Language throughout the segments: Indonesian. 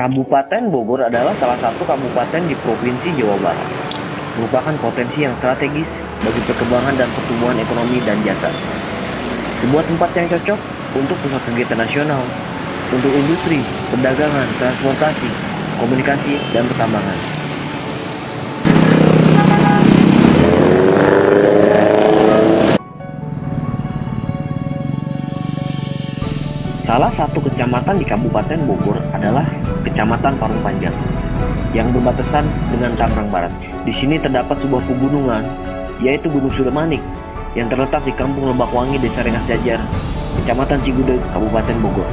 Kabupaten Bogor adalah salah satu kabupaten di Provinsi Jawa Barat. Merupakan potensi yang strategis bagi perkembangan dan pertumbuhan ekonomi dan jasa. Sebuah tempat yang cocok untuk pusat kegiatan nasional, untuk industri, perdagangan, transportasi, komunikasi, dan pertambangan. Salah satu kecamatan di Kabupaten Bogor adalah Kecamatan Parung Panjang yang berbatasan dengan Tangerang Barat. Di sini terdapat sebuah pegunungan, yaitu Gunung Suramanik, yang terletak di Kampung Lebakwangi, Desa Rengas Jajar, Kecamatan Cigudeg, Kabupaten Bogor.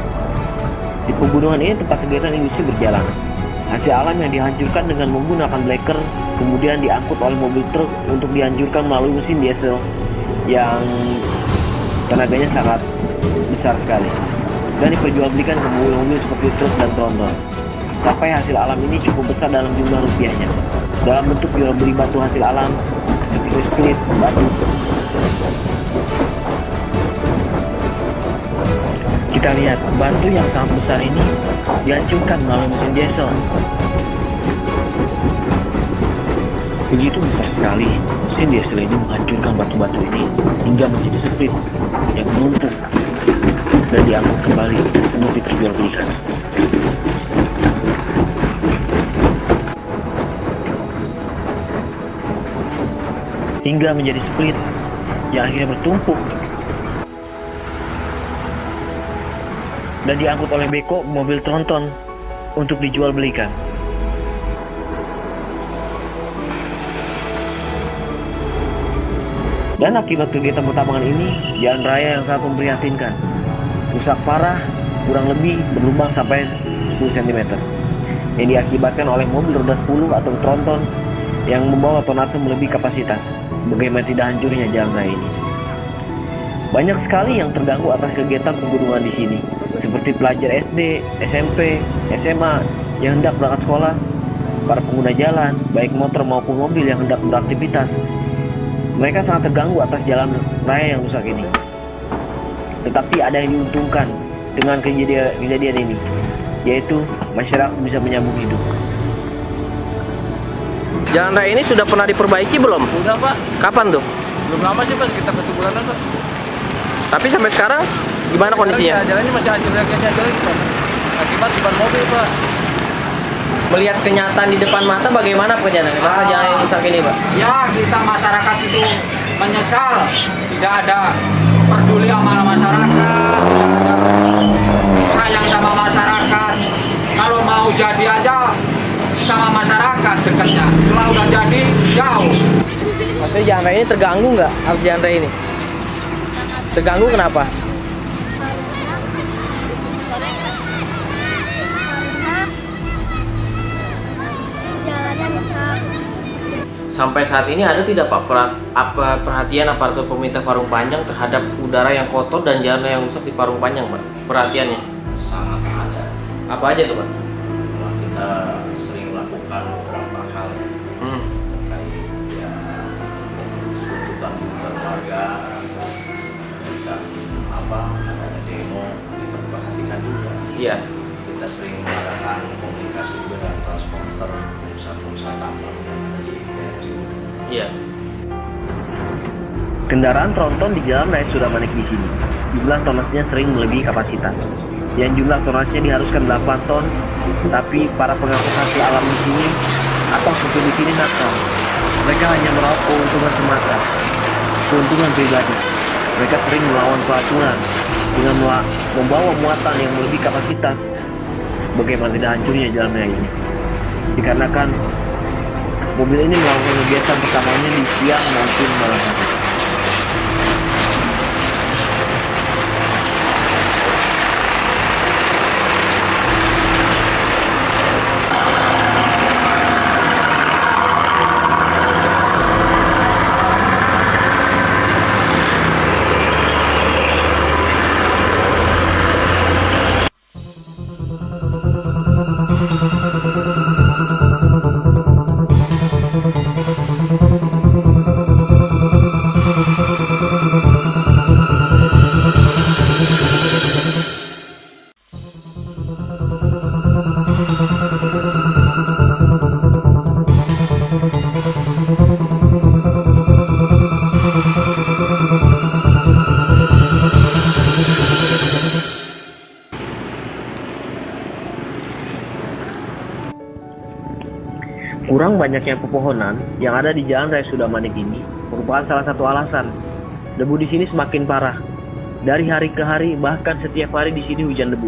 Di pegunungan ini tempat kegiatan industri berjalan. Hasil alam yang dihancurkan dengan menggunakan bleker kemudian diangkut oleh mobil truk untuk dihancurkan melalui mesin diesel yang tenaganya sangat besar sekali, dan diperjualbelikan ke mobil-mobil seperti truk dan tronton. Sampai hasil alam ini cukup besar dalam jumlah rupiahnya, dalam bentuk jual beli batu hasil alam seperti split, batu. Kita lihat batu yang sangat besar ini dihancurkan melalui mesin diesel. Begitu besar sekali mesin diesel ini menghancurkan batu-batu ini hingga menjadi split yang menumpuk dan diangkut kembali untuk diperjualbelikan. Hingga menjadi split yang akhirnya bertumpuk dan diangkut oleh beko mobil tronton untuk dijualbelikan. Dan akibat kegiatan pertambangan ini, jalan raya yang sangat memprihatinkan, rusak parah, kurang lebih berlubang sampai 10 cm, yang diakibatkan oleh mobil roda 10 atau tronton yang membawa tonase melebihi kapasitas. Bagaimana tidak hancurnya jalan raya ini. Banyak sekali yang terganggu atas kegiatan pegunungan di sini, seperti pelajar SD, SMP, SMA yang hendak berangkat sekolah, para pengguna jalan, baik motor maupun mobil yang hendak beraktivitas. Mereka sangat terganggu atas jalan raya yang rusak ini. Tetapi ada yang diuntungkan dengan kejadian ini, yaitu masyarakat bisa menyambung hidup. Jalan raya ini sudah pernah diperbaiki belum? Udah Pak. Kapan tuh? Belum lama sih Pak, sekitar 1 bulanan Pak. Tapi sampai sekarang gimana kondisinya? Jalannya masih hancur lagi Pak. Akibat ban mobil Pak. Melihat kenyataan di depan mata bagaimana perjalanan masa jalan yang rusak ini, Pak? Ya, kita masyarakat itu menyesal, tidak ada peduli sama masyarakat, tidak ada sayang sama masyarakat. Kalau mau jadi aja sama masyarakat dekatnya, setelah udah jadi jauh. Maksudnya jalan raya ini terganggu nggak? Harus jalan raya ini? Terganggu kenapa? Sampai saat ini ada tidak Pak perhatian aparatur pemerintah Parung Panjang terhadap udara yang kotor dan jalan yang rusak di Parung Panjang, Pak? Perhatiannya? Sangat ada. Apa aja tuh, Pak? Kita sering melakukan beberapa hal terkait ya tuntutan warga, kita adanya demo, kita perhatikan juga. Iya. Kita sering mengadakan komunikasi juga dengan transporter pengusaha tambang yang ada di daerah Cigudeg. Iya. Kendaraan tronton di jalan raya Suramanik di sini, jumlah tonnasenya sering melebihi kapasitas. Yang jumlah tonnasnya diharuskan 8 ton, tapi para pengangkut hasil alam di sini atau supir di sini nakal. Mereka hanya meraup keuntungan semata, keuntungan pribadi. Mereka sering melawan peraturan dengan membawa muatan yang melebihi kapasitas. Bagaimana tidak hancurnya jalan raya ini? Dikarenakan mobil ini melakukan kegiatan pertamanya di siang maupun malam hari. Memang banyaknya pepohonan yang ada di Jalan Raya Sudamanik ini merupakan salah satu alasan. Debu di sini semakin parah. Dari hari ke hari, bahkan setiap hari di sini hujan debu.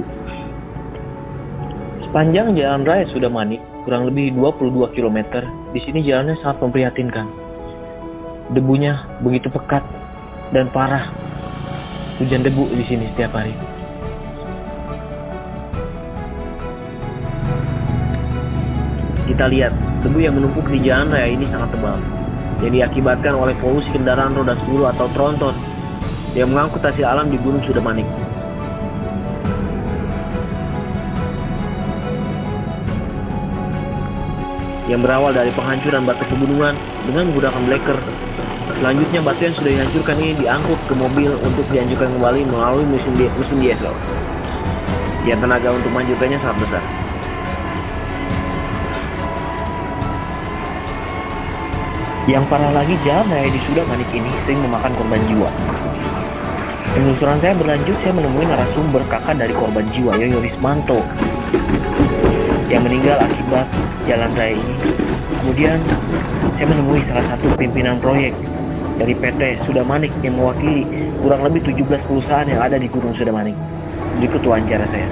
Sepanjang Jalan Raya Sudamanik kurang lebih 22 km, di sini jalannya sangat memprihatinkan. Debunya begitu pekat dan parah. Hujan debu di sini setiap hari. Kita lihat, debu yang menumpuk di jalan raya ini sangat tebal, yang diakibatkan oleh polusi kendaraan roda 10 atau tronton yang mengangkut hasil alam di Gunung Sudamanik. Yang berawal dari penghancuran batu pegunungan dengan menggunakan bleker. Selanjutnya batu yang sudah dihancurkan ini diangkut ke mobil untuk dihancurkan kembali melalui mesin diesel. Ya, tenaga untuk menghancurkannya sangat besar. Yang parah lagi, jalan raya di Sudamanik ini sering memakan korban jiwa. Penelusuran saya berlanjut, saya menemui narasumber kakak dari korban jiwa, Yoyo Rismanto, yang meninggal akibat jalan raya ini. Kemudian saya menemui salah satu pimpinan proyek dari PT Sudamanik yang mewakili kurang lebih 17 perusahaan yang ada di Gunung Sudamanik. Berikut wawancara saya.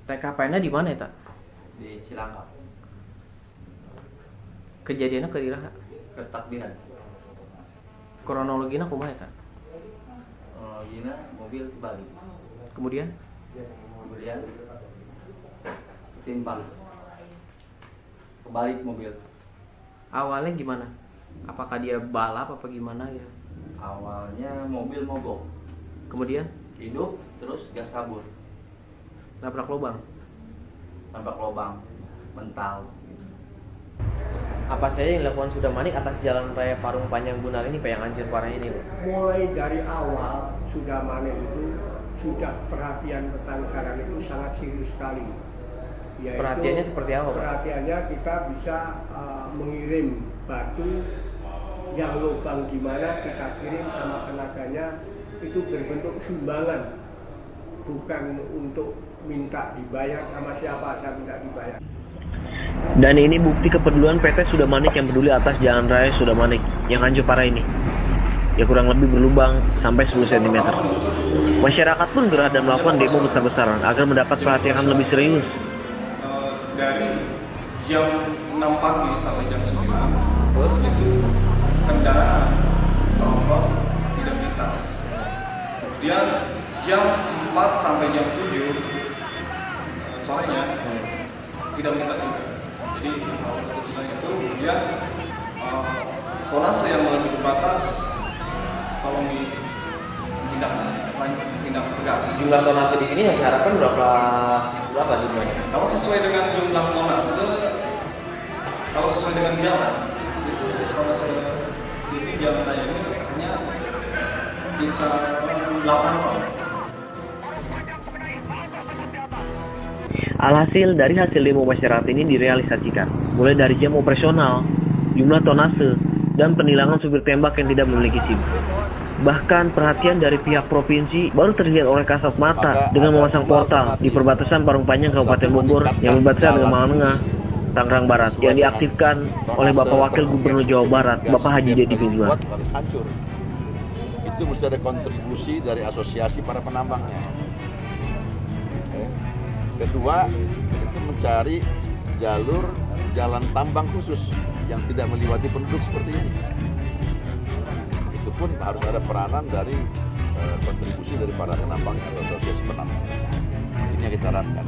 TKP-nya di mana ya, Tak? Di Cilangkap, Kejadiannya ke diraha. Kertakbiran. Kronologinya kumaha ya, Tak? Gina mobil kebalik. Kemudian Kemudian timpang. Kebalik mobil. awalnya gimana? Apakah dia balap apa gimana ya? Awalnya mobil mogok. Kemudian Hidup terus gas kabur. nabrak lubang. Nabrak lubang. Mental. Apa saja yang dilakukan Sudamanik atas jalan raya Parung Panjang Bunar ini Pak yang hancur parah ini, Pak? Mulai dari awal Sudamanik itu sudah perhatian tentang jalan itu sangat serius sekali. Yaitu Perhatiannya seperti apa, Pak? Perhatiannya kita bisa mengirim batu yang lubang di mana kita kirim sama tenaganya itu berbentuk sumbangan, bukan untuk minta dibayar sama siapa, saya minta dibayar. Dan ini bukti kepedulian PT Sudamanik yang peduli atas jalan raya Sudamanik yang hancur parah ini. Ya kurang lebih berlubang sampai 10 cm. Masyarakat pun gerah dan melakukan demo besar-besaran agar mendapat perhatian lebih serius. Dari jam 6 pagi sampai jam 9 itu kendaraan tronton tidak melintas. Kemudian jam 4 sampai jam 7 sorenya tidak melintas juga. Jadi keputusan itu kemudian tonase yang melebihi batas tolong tindak tegas. Jumlah tonase di sini yang diharapkan berapa jumlahnya? Kalau sesuai dengan jumlah tonase, kalau sesuai dengan jalan itu tonase ini jalan raya ini hanya bisa 8 ton. Alhasil dari hasil demo masyarakat ini direalisasikan, mulai dari jam operasional, jumlah tonase, dan penilangan supir tembak yang tidak memiliki SIM. Bahkan perhatian dari pihak provinsi baru terlihat oleh kasat mata dengan memasang portal di perbatasan Parung Panjang Kabupaten Bogor yang berbatasan dengan Malangengah, Tangerang Barat, yang diaktifkan oleh Bapak Wakil Gubernur Jawa Barat, Bapak Haji Deddy Mizwar. Hancur. Itu mesti ada kontribusi dari asosiasi para penambangnya. Kedua, itu mencari jalur jalan tambang khusus yang tidak melewati penduduk seperti ini. Itu pun harus ada peranan dari kontribusi dari para penambang atau asosiasi penambang. Ini yang kita harapkan.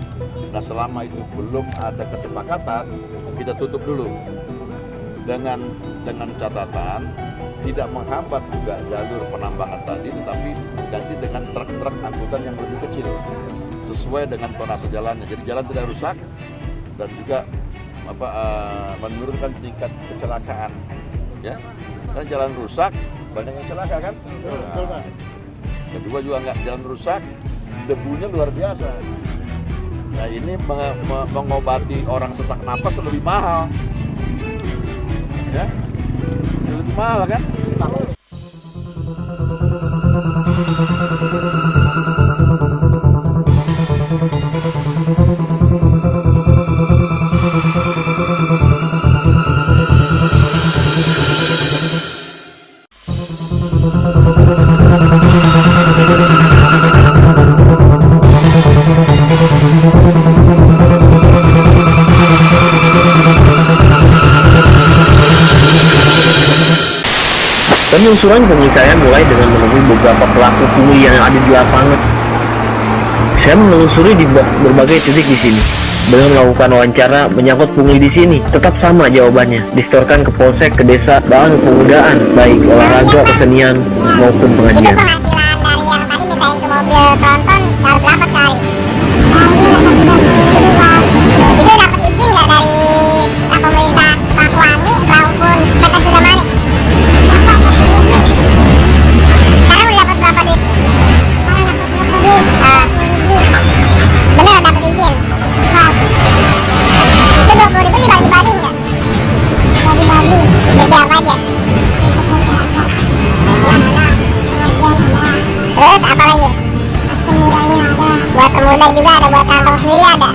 Nah, selama itu belum ada kesepakatan, kita tutup dulu dengan catatan tidak menghambat juga jalur penambangan tadi, tetapi ganti dengan truk-truk angkutan yang lebih kecil sesuai dengan tonase jalannya. Jadi jalan tidak rusak dan juga menurunkan tingkat kecelakaan. Ya, karena jalan rusak banyak yang celaka kan. Nah, kedua juga nggak jalan rusak, debunya luar biasa. Nah ini mengobati orang sesak napas lebih mahal. Ya, lebih mahal kan. Penelusuran pungli saya mulai dengan menemui beberapa pelaku pungli yang ada di lapangan. Saya menelusuri di berbagai titik di sini. Dengan melakukan wawancara menyangkut pungli di sini, tetap sama jawabannya. Distorkan ke polsek, ke desa, bahkan kepemudaan, baik olahraga, kesenian, maupun pengajian. Itu penghasilan dari yang tadi mintain ke mobil tronton dapat berapa sekali? Itu dapat izin nggak dari pemerintah Pakuani maupun PT Sudamani? Sekarang udah dapat berapa duit? Bener dapat izin? Itu 20.000 dibagi-bagi nggak? Bagi-bagi. Jadi apa aja? Terus apa lagi? Pemudanya ada. Buat pemuda juga ada, buat kantong sendiri ada.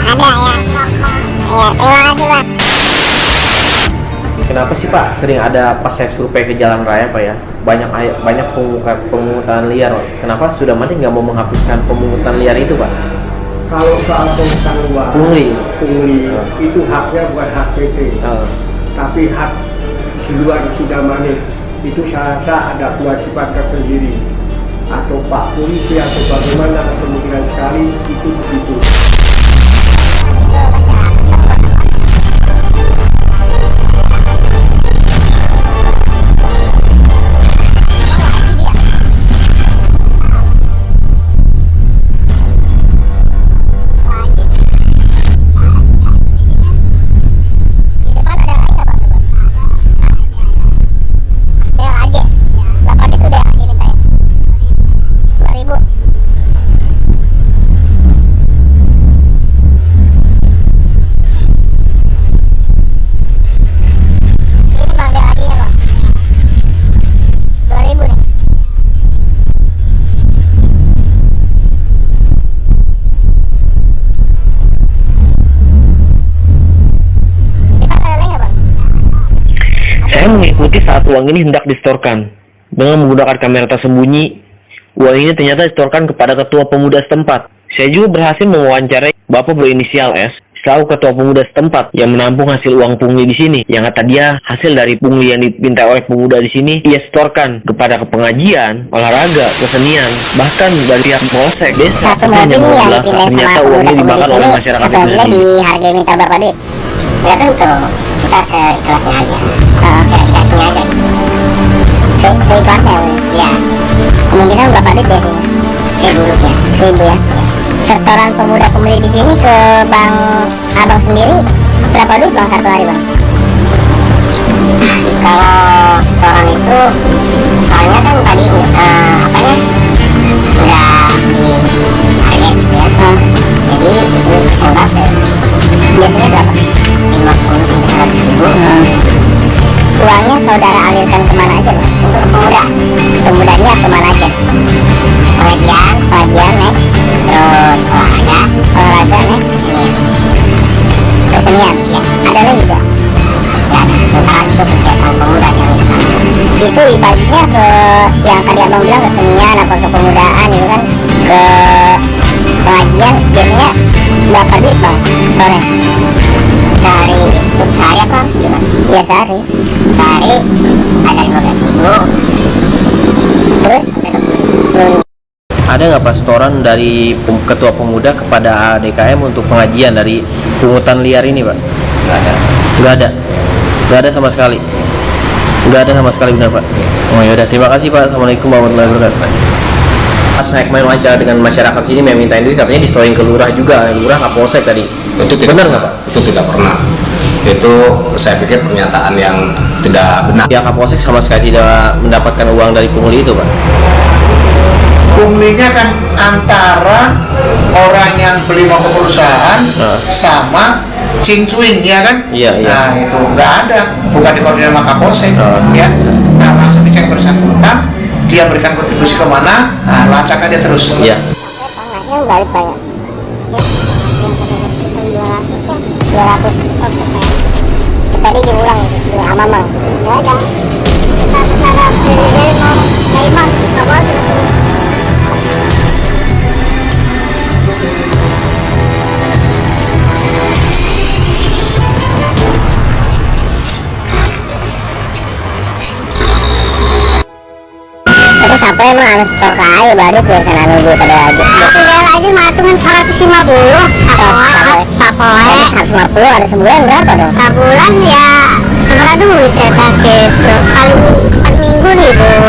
Ada ya. Ya, terima kasih Pak. Kenapa sih Pak sering ada pas saya survei ke jalan raya Pak ya, banyak pemungutan liar Pak. Kenapa Sudamani nggak mau menghapuskan pemungutan liar itu Pak? Kalau soal pemungutan uang, Pungli. itu haknya bukan hak PT, tapi hak di luar Sudamani. Itu saya rasa ada kewajiban tersendiri, atau Pak Polisi atau bagaimana, kemungkinan sekali itu begitu. Saya mengikuti saat uang ini hendak distorkan. Dengan menggunakan kamera tersembunyi, uang ini ternyata distorkan kepada ketua pemuda setempat. Saya juga berhasil mewawancarai Bapak berinisial S, selaku ketua pemuda setempat yang menampung hasil uang pungli di sini. Yang kata dia, hasil dari pungli yang diminta oleh pemuda di sini, ia setorkan kepada pengajian, olahraga, kesenian, bahkan dari pihak polsek, desa. Satu mobil yang dipindahin Ternyata sama uangnya pemuda dimakan di oleh sini, masyarakat satu itu mobilnya sendiri. dihargai minta berapa duit? Ya tentu, kita seikhlasnya aja. Seikhlasnya aja. Seikhlasnya, ya. Kemungkinan berapa duit biasanya? 1.000 rupiah. 1.000 ya. Setoran pemuda-pemudi di sini ke Bang Abang sendiri berapa duit Bang satu hari Bang? Kalau setoran itu soalnya kan tadi udah di target ya. Jadi itu persentase. Biasanya berapa? 50 sampai 100 ribu. Uangnya saudara alirkan kemana aja Bang? Untuk pemuda. Pemudanya kemana aja? Pengajian next. Terus olahraga next. Kesenian ya. Ada lagi gak? Ya ada. Sementara itu kegiatan pemuda yang sekarang itu dibaginya ke yang tadi abang bilang kesenian apa kepemudaan itu kan, ke pengajian biasanya berapa duit Bang sore? Sehari apa? Gimana? Iya sehari ada 15.000 terus 20.000. Ada nggak Pak setoran dari ketua pemuda kepada DKM untuk pengajian dari pungutan liar ini Pak? Nggak ada sama sekali. Nggak ada sama sekali benar Pak. Oh ya udah, terima kasih Pak. Assalamualaikum warahmatullahi wabarakatuh. Pas saya kemarin wawancara dengan masyarakat sini yang mintain duit, katanya disetorin ke lurah juga, lurah Kapolsek tadi. Itu tidak benar nggak Pak? Itu tidak pernah. Itu saya pikir pernyataan yang tidak benar. Pihak Kapolsek sama sekali tidak mendapatkan uang dari pungli itu Pak. Punglinya kan antara orang yang beli mau ke perusahaan sama cincuing ya kan? Iya. Nah itu nggak ada, bukan dikoordinir sama Kapolsek ya. Nah langsung dicek bersangkutan, dia berikan kontribusi kemana, nah lacak aja terus. Iya. Yang balik banyak. 200 tadi diulang dengan Amamang. Ya ada. Kita secara pribadi mau Saiman apa? mah anu stok aja baru biasa anu di pada aja. Tinggal aja matungan 150. Sapoe 150 ada sebulan berapa dong? Sebulan ya seberapa duit ya gitu. Paling minggu libur.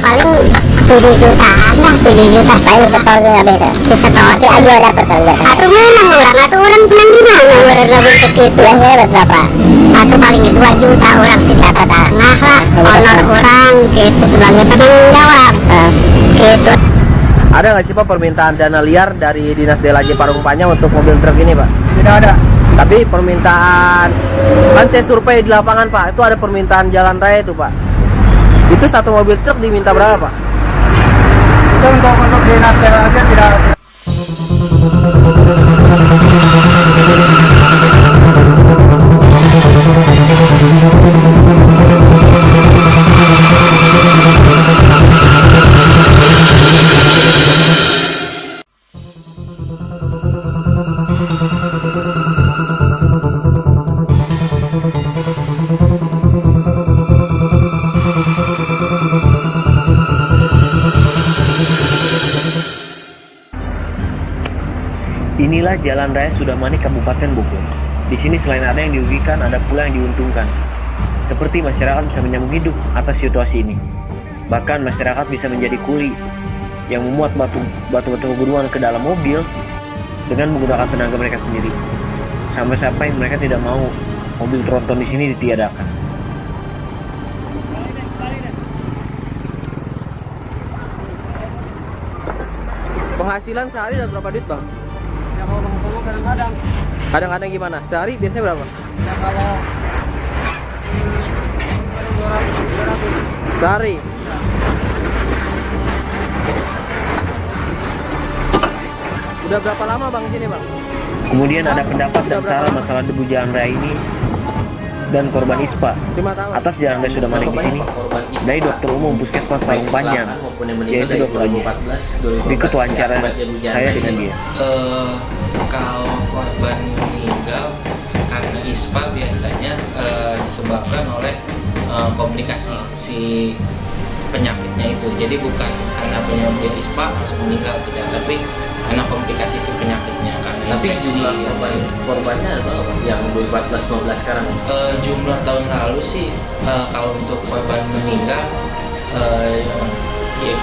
Paling 7 jutaan lah, 7 juta. Saya di setor nggak beda. Di setor tapi aja dapat kali ya. Atau menang orang, atau orang menang gimana orang dapat begitu? Biasanya dapat berapa? Atau paling 2 juta orang sih dapat setengah lah. Honor orang gitu sebagai penanggung jawab. Gitu. Ada nggak sih Pak permintaan dana liar dari Dinas DLAJ Parung Panjang untuk mobil truk ini Pak? Tidak ada. Tapi permintaan, kan saya survei di lapangan Pak, itu ada permintaan jalan raya itu Pak. Itu satu mobil truk diminta berapa Pak? Itu untuk dinas aja tidak. Inilah Jalan Raya Sudamani Kabupaten Bogor. Di sini selain ada yang dirugikan, ada pula yang diuntungkan. Seperti masyarakat bisa menyambung hidup atas situasi ini. Bahkan masyarakat bisa menjadi kuli yang memuat batu-batu pegunungan ke dalam mobil dengan menggunakan tenaga mereka sendiri. Sampai-sampai mereka tidak mau mobil tronton di sini ditiadakan. Penghasilan sehari dapat berapa duit Bang? Ya kalau ngomong kadang-kadang. Kadang-kadang gimana? Sehari biasanya berapa? Ya kalau 200. Sehari? Udah berapa lama Bang sini Bang? Kemudian ada pendapat dan saran masalah debu jalan raya ini dan korban ISPA 5 tahun. atas Jalan Raya Sudamani di sini dari Dokter Umum Puskesmas Parung Panjang, yaitu Dokter Aji. Berikut wawancara saya dengan dia. Kalau korban meninggal karena ISPA biasanya disebabkan oleh komplikasi si penyakitnya itu. Jadi bukan karena penyakit ISPA langsung meninggal, tidak, tapi karena komplikasi si penyakitnya, karena Tapi infeksi. jumlah korbannya ada berapa yang 2014-15 sekarang? Jumlah tahun lalu sih kalau untuk korban meninggal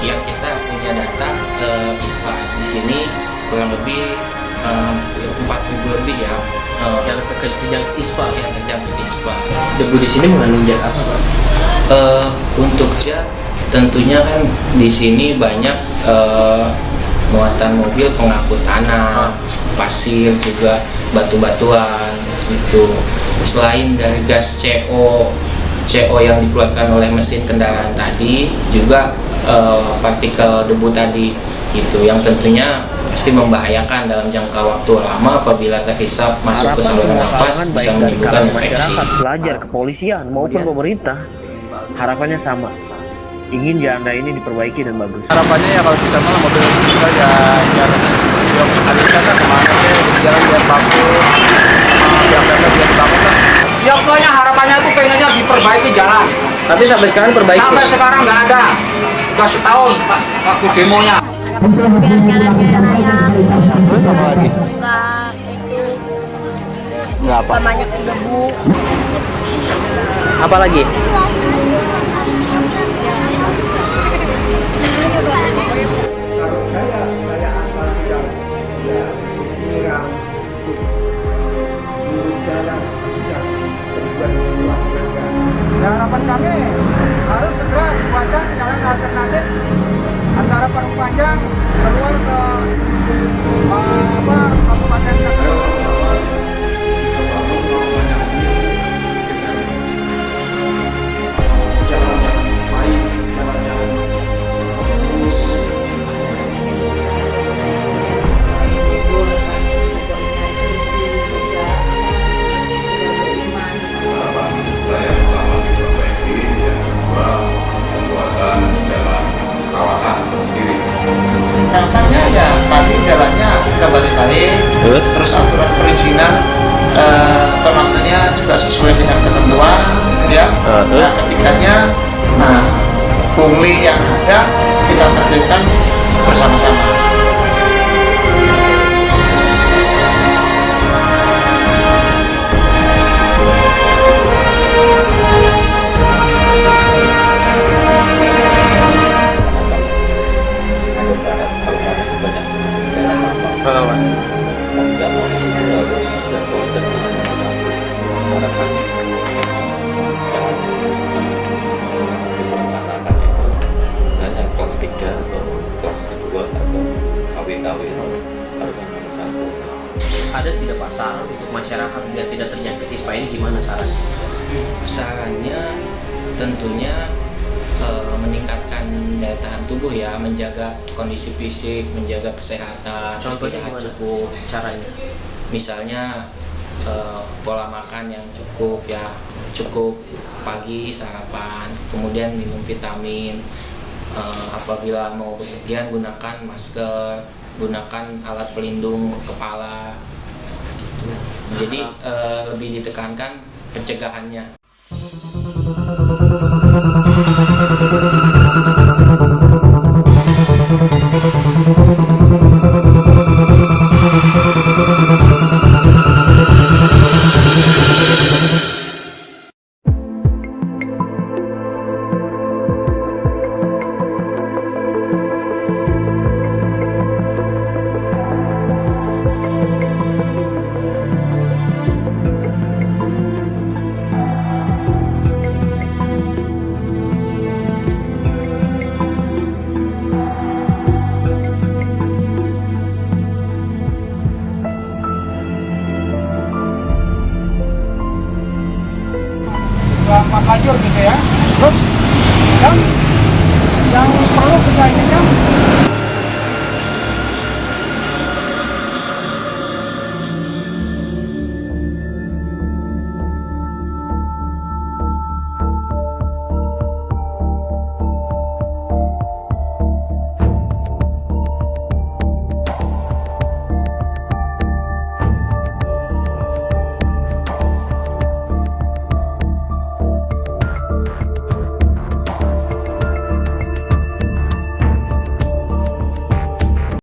yang kita punya data ISPA di sini kurang lebih 4.000 lebih ya Yang terjangkit ISPA. yang terjangkit ISPA. Debu di sini mengandung zat apa Pak? Untuk zat tentunya kan di sini banyak muatan mobil pengangkut tanah, pasir, juga batu-batuan gitu. Selain dari gas CO yang dikeluarkan oleh mesin kendaraan tadi, juga partikel debu tadi itu yang tentunya pasti membahayakan dalam jangka waktu lama apabila terhisap masuk ke saluran nafas, bisa menimbulkan infeksi. Masyarakat, pelajar, kepolisian maupun pemerintah harapannya sama, ingin jalan raya ini diperbaiki dan bagus. Harapannya ya kalau bisa malah mobil bisa ya jalan yang alihkan kan kemana sih jalan biar bagus, biar pemda biar dibangun lah. Ya pokoknya harapannya itu pengennya diperbaiki jalan. Tapi sampai sekarang perbaiki. Sampai sekarang nggak ada. Udah setahun waktu demonya. Biar jalannya layak. Terus apa lagi? Enggak itu Nggak apa? banyak debu. Apa lagi? Kalau saya asal sedang ya nyiram turun jalan sudah berbuat sebuah tenaga. Ya, harapan kami harus segera dibuatkan jalan alternatif antara Parung Panjang keluar ke Kabupaten Ayo Negeri. sama-sama kita bangun Parung Panjang ini dengan jalan yang baik, jalan yang lurus. Saya pertama diperbaiki, yang kedua pembuatan jalan kawasan tersendiri. Dampaknya ya tadi jalannya kembali baik, terus aturan perizinan tomasenya juga sesuai dengan ketentuan, ya. Nah, ketiganya, pungli yang ada kita tertibkan bersama-sama. Misalnya kelas 3 atau kelas 2 atau KW-KW harus satu. Ada tidak Pak saran untuk masyarakat biar tidak terjangkiti supaya ini gimana sarannya? Sarannya tentunya meningkatkan daya tahan tubuh ya, menjaga kondisi fisik, menjaga kesehatan, Contohnya istirahat gimana cukup. caranya? Misalnya pola makan yang cukup ya, cukup pagi sarapan, kemudian minum vitamin. Apabila mau bepergian gunakan masker, gunakan alat pelindung kepala gitu. Jadi lebih ditekankan pencegahannya.